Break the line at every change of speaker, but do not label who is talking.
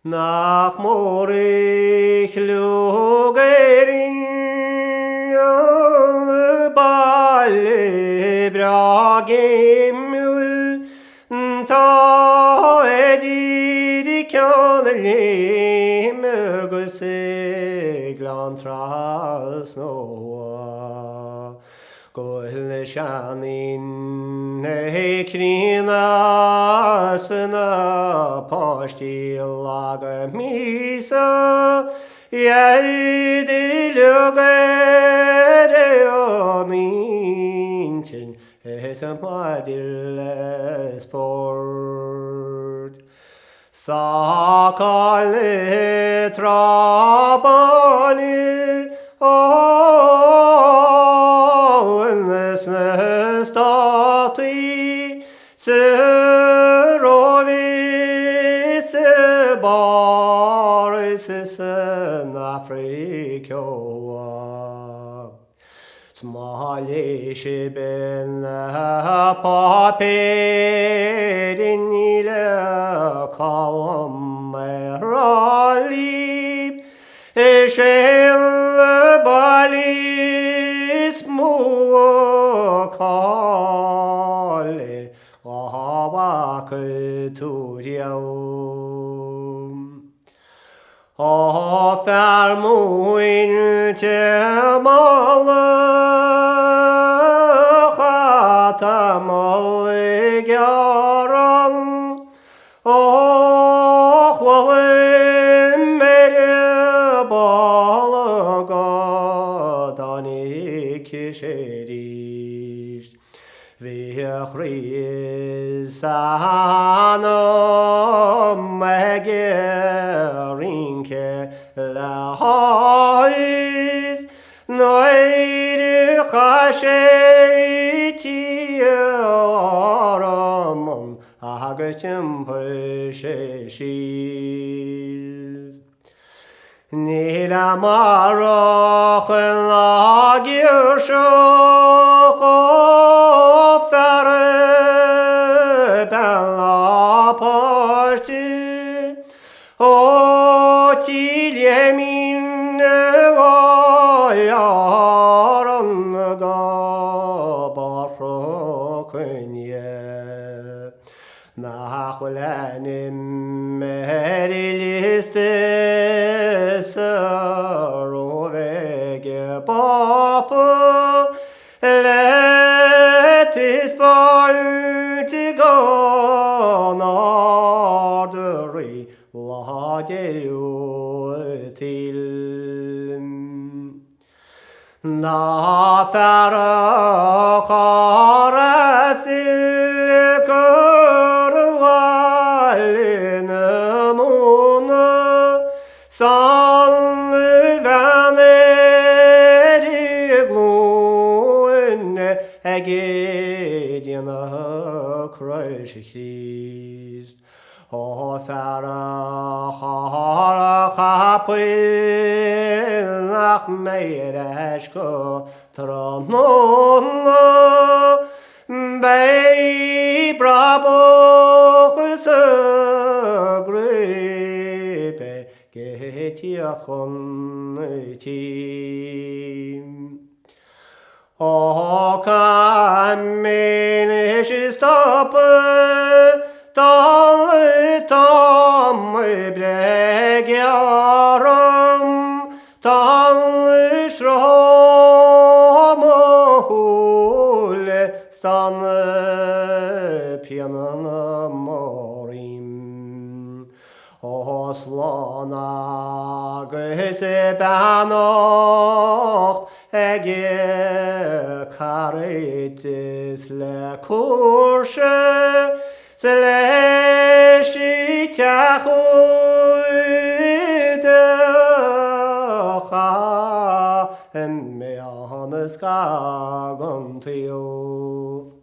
Nach Morich lugerin balle bragimul ta edir kyanlim guse glantras noa Gohne shanin hekrina sna pashtilaga misa yedilugere onintin esamadil sport Sakale trabani stati Serovis baris en Afrikoa Smalishi ben paperin ile kalım meralib Eşel balis muakale Ahabak turyaum Fermuin temalı Hatamalı garan Valim merhabalı gadani kişeriş Vihri sanam megerinke lahaiz Noyri haşeti aramın Ağaçım pışeşiz Nilamarokın agirşok Ofere bella paşti O tilyemin vayaran Gabarokın ye Nahlenim meriliste Sarovege papı Letis baltigan ardri Lageru til Nafera karasil kurvalinamuna Sanlı veneri gluen egedina kröşkist Ofera hara kapil nach meireşko trononla Bey bravo kısa gripe Getiyakon tim O kammin stoppe Tam bregyaram Tanışramahul Sanı piyanana morim Oslana göze benok Ege karitisle kurşe Sleshi tahuyde ha emme anıska gontiyo